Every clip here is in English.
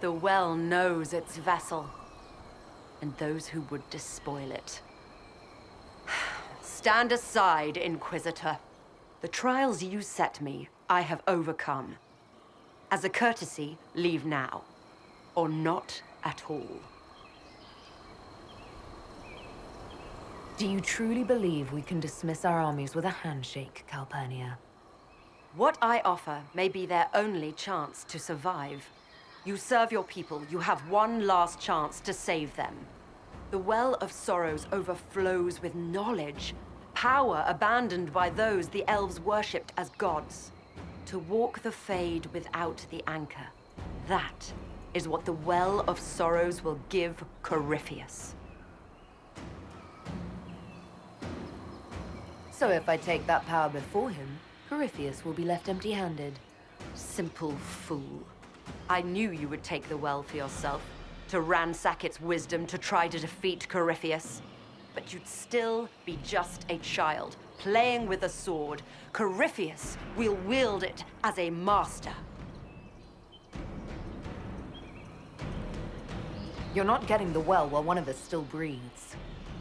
The well knows its vessel, and those who would despoil it. Stand aside, Inquisitor. The trials you set me, I have overcome. As a courtesy, leave now. Or not at all. Do you truly believe we can dismiss our armies with a handshake, Calpurnia? What I offer may be their only chance to survive. You serve your people, you have one last chance to save them. The Well of Sorrows overflows with knowledge, power abandoned by those the elves worshipped as gods. To walk the Fade without the anchor, that is what the Well of Sorrows will give Corypheus. So if I take that power before him, Corypheus will be left empty-handed. Simple fool. I knew you would take the well for yourself, to ransack its wisdom to try to defeat Corypheus. But you'd still be just a child, playing with a sword. Corypheus will wield it as a master. You're not getting the well while one of us still breathes.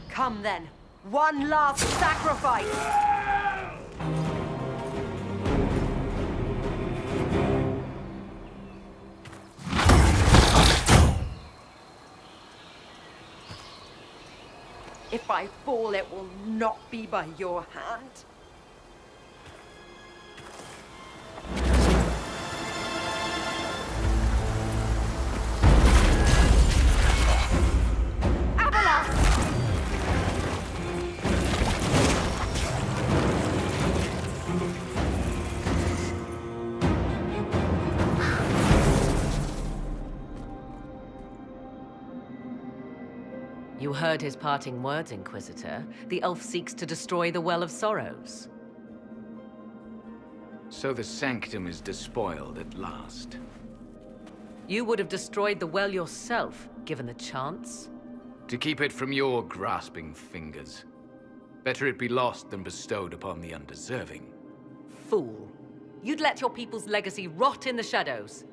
Come then, one last sacrifice! If I fall, it will not be by your hand. You heard his parting words, Inquisitor. The elf seeks to destroy the Well of Sorrows. So the Sanctum is despoiled at last. You would have destroyed the well yourself, given the chance. To keep it from your grasping fingers. Better it be lost than bestowed upon the undeserving. Fool. You'd let your people's legacy rot in the shadows.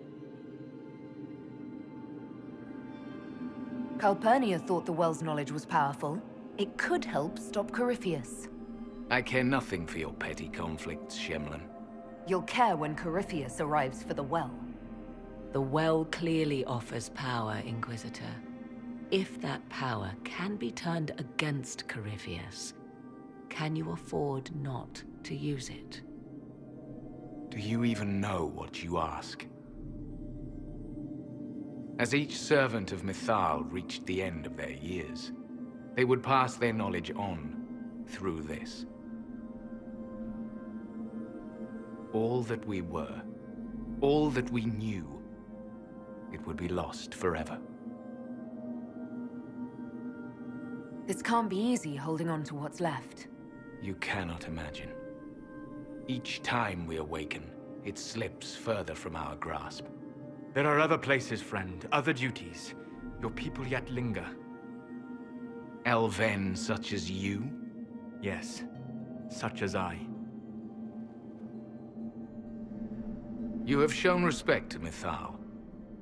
Calpurnia thought the well's knowledge was powerful. It could help stop Corypheus. I care nothing for your petty conflicts, Shemlin. You'll care when Corypheus arrives for the well. The well clearly offers power, Inquisitor. If that power can be turned against Corypheus, can you afford not to use it? Do you even know what you ask? As each servant of Mythal reached the end of their years, they would pass their knowledge on through this. All that we were, all that we knew, it would be lost forever. This can't be easy, holding on to what's left. You cannot imagine. Each time we awaken, it slips further from our grasp. There are other places, friend, other duties. Your people yet linger. Elven such as you? Yes, such as I. You have shown respect to Mythal,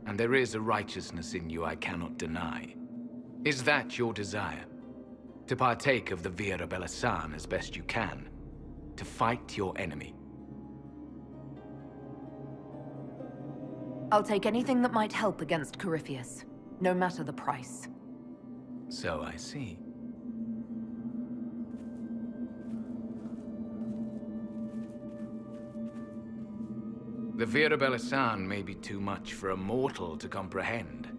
and there is a righteousness in you I cannot deny. Is that your desire? To partake of the Vira Belasan as best you can? To fight your enemy? I'll take anything that might help against Corypheus, no matter the price. So I see. The Vira Belasan may be too much for a mortal to comprehend.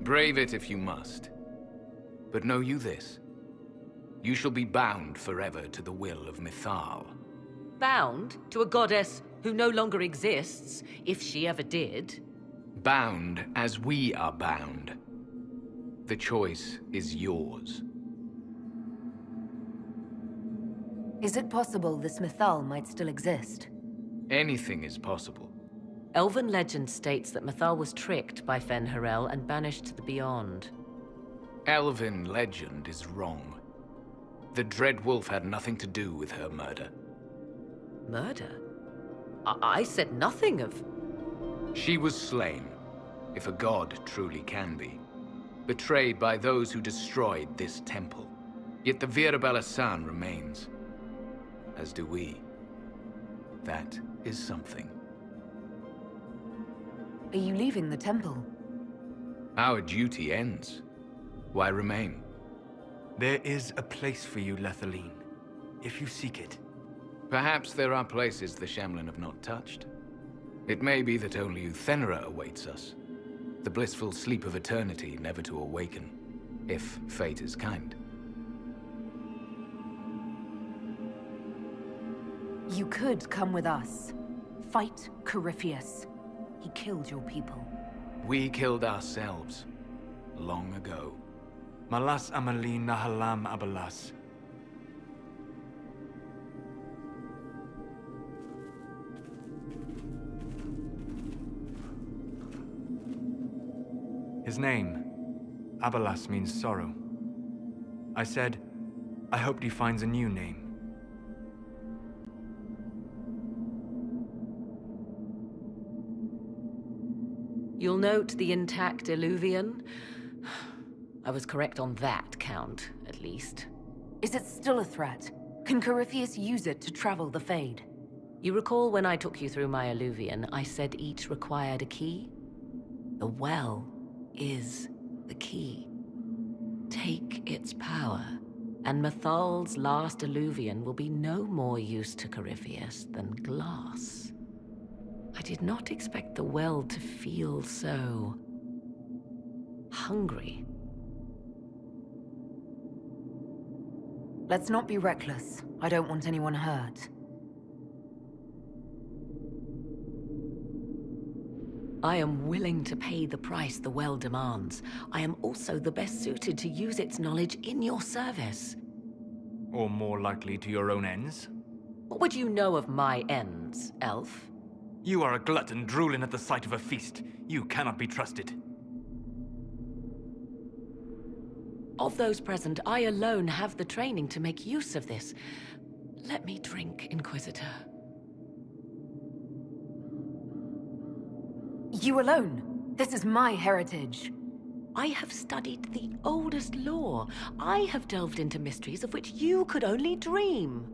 Brave it if you must. But know you this. You shall be bound forever to the will of Mythal. Bound to a goddess who no longer exists, if she ever did. Bound as we are bound. The choice is yours. Is it possible this Mythal might still exist? Anything is possible. Elven legend states that Mythal was tricked by Fen-Harel and banished to the Beyond. Elven legend is wrong. The Dread Wolf had nothing to do with her murder. Murder? I said nothing of... She was slain, if a god truly can be. Betrayed by those who destroyed this temple. Yet the Virabella San remains. As do we. That is something. Are you leaving the temple? Our duty ends. Why remain? There is a place for you, Lethaline, if you seek it. Perhaps there are places the Shamlan have not touched. It may be that only Uthenera awaits us. The blissful sleep of eternity, never to awaken, if fate is kind. You could come with us. Fight Corypheus. He killed your people. We killed ourselves, long ago. Malas amalin nahalam abalas. His name, Abalas, means sorrow. I said, I hoped he finds a new name. You'll note the intact Illuvian. I was correct on that count, at least. Is it still a threat? Can Corypheus use it to travel the Fade? You recall when I took you through my Illuvian, I said each required a key? The well is the key. Take its power, and Mythal's last Illuvian will be no more use to Corypheus than glass. I did not expect the well to feel so hungry. Let's not be reckless. I don't want anyone hurt. I am willing to pay the price the well demands. I am also the best suited to use its knowledge in your service. Or more likely to your own ends? What would you know of my ends, elf? You are a glutton drooling at the sight of a feast. You cannot be trusted. Of those present, I alone have the training to make use of this. Let me drink, Inquisitor. You alone? This is my heritage. I have studied the oldest lore. I have delved into mysteries of which you could only dream.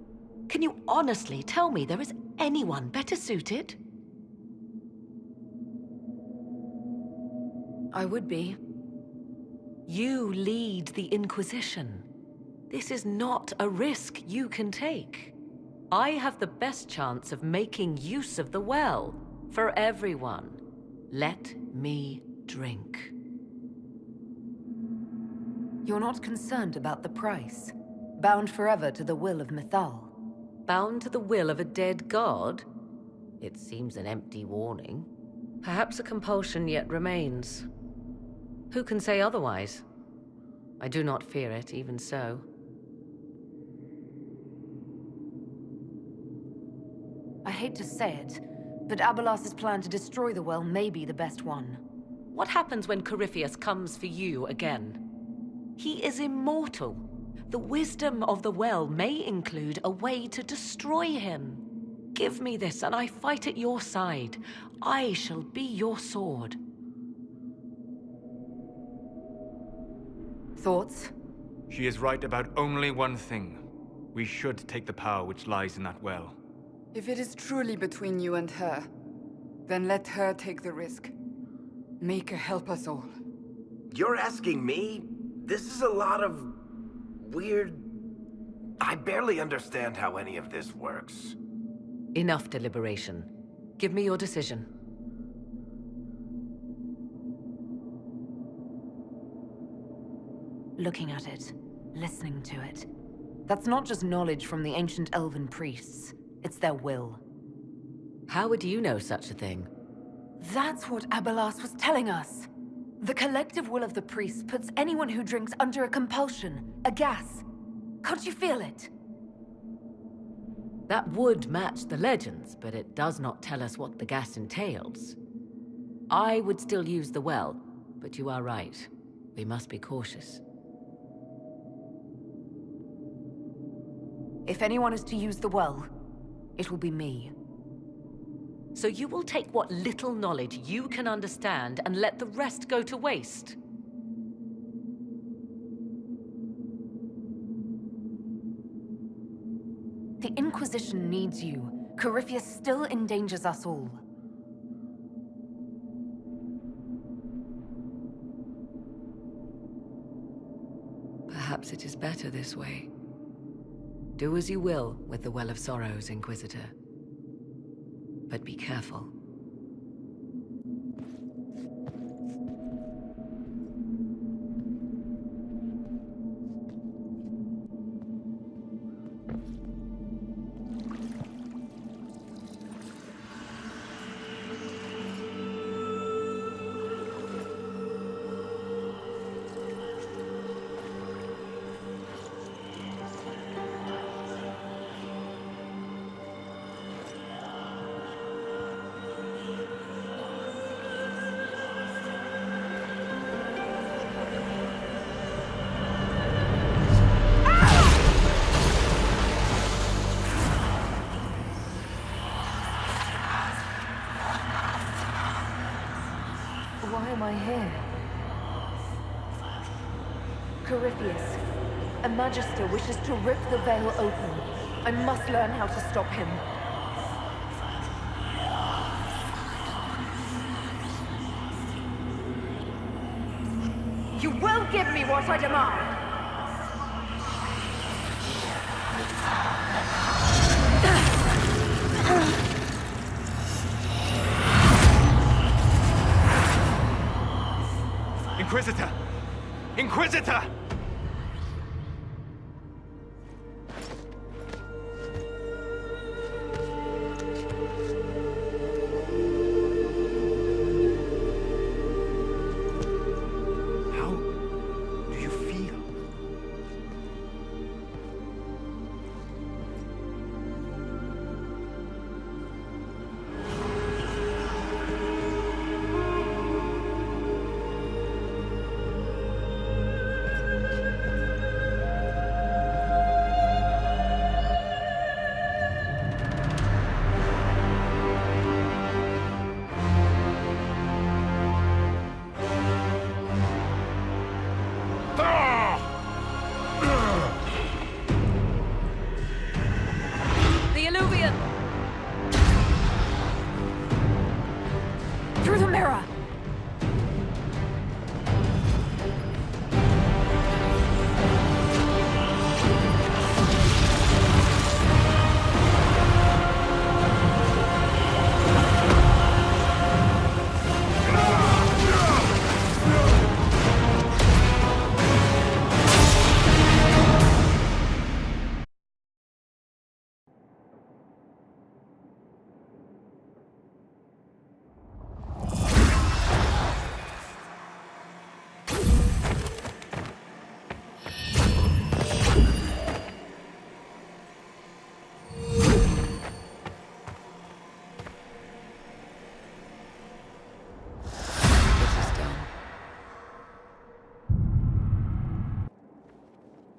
Can you honestly tell me there is anyone better suited? I would be. You lead the Inquisition. This is not a risk you can take. I have the best chance of making use of the well for everyone. Let me drink. You're not concerned about the price? Bound forever to the will of Mythal? Bound to the will of a dead god? It seems an empty warning. Perhaps a compulsion yet remains. Who can say otherwise? I do not fear it, even so. I hate to say it, but Abalas's plan to destroy the well may be the best one. What happens when Corypheus comes for you again? He is immortal. The wisdom of the well may include a way to destroy him. Give me this, and I fight at your side. I shall be your sword. Thoughts? She is right about only one thing. We should take the power which lies in that well. If it is truly between you and her, then let her take the risk. Make her help us all. You're asking me? This is a lot of weird... I barely understand how any of this works. Enough deliberation. Give me your decision. Looking at it, listening to it. That's not just knowledge from the ancient elven priests. It's their will. How would you know such a thing? That's what Abalas was telling us. The collective will of the priests puts anyone who drinks under a compulsion, a gas. Can't you feel it? That would match the legends, but it does not tell us what the gas entails. I would still use the well, but you are right. We must be cautious. If anyone is to use the well, it will be me. So you will take what little knowledge you can understand and let the rest go to waste? The Inquisition needs you. Corypheus still endangers us all. Perhaps it is better this way. Do as you will with the Well of Sorrows, Inquisitor. But be careful. Why am I here? Corypheus, a Magister wishes to rip the veil open. I must learn how to stop him. You will give me what I demand! Inquisitor! Inquisitor! How do you feel? The Illuvian! Through the mirror!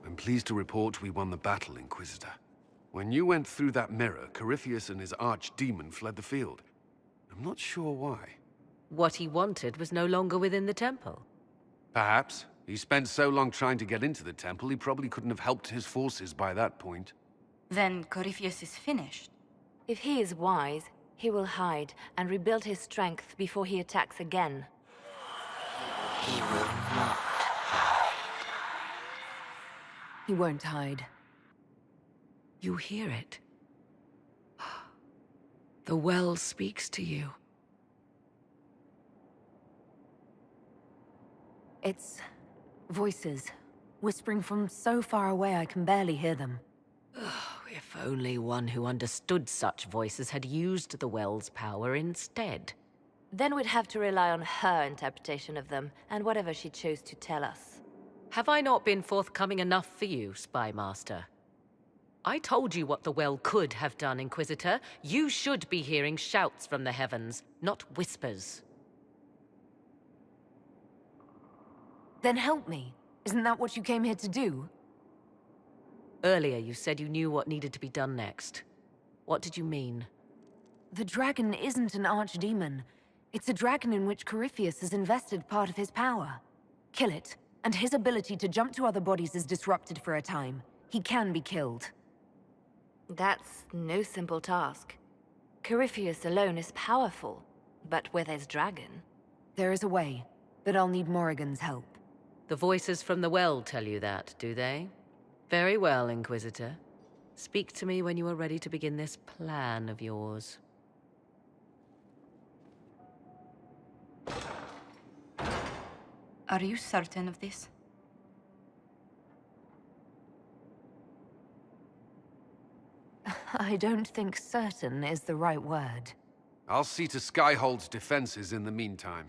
I'm pleased to report we won the battle, Inquisitor. When you went through that mirror, Corypheus and his archdemon fled the field. I'm not sure why. What he wanted was no longer within the temple. Perhaps. He spent so long trying to get into the temple, he probably couldn't have helped his forces by that point. Then Corypheus is finished. If he is wise, he will hide and rebuild his strength before he attacks again. He will not. He won't hide. You hear it. The well speaks to you. It's voices, whispering from so far away I can barely hear them. If only one who understood such voices had used the well's power instead. Then we'd have to rely on her interpretation of them, and whatever she chose to tell us. Have I not been forthcoming enough for you, Spy Master? I told you what the well could have done, Inquisitor. You should be hearing shouts from the heavens, not whispers. Then help me. Isn't that what you came here to do? Earlier you said you knew what needed to be done next. What did you mean? The dragon isn't an archdemon. It's a dragon in which Corypheus has invested part of his power. Kill it, and his ability to jump to other bodies is disrupted for a time. He can be killed. That's no simple task. Corypheus alone is powerful, but where there's dragon... There is a way, but I'll need Morrigan's help. The voices from the well tell you that, do they? Very well, Inquisitor. Speak to me when you are ready to begin this plan of yours. Are you certain of this? I don't think certain is the right word. I'll see to Skyhold's defenses in the meantime.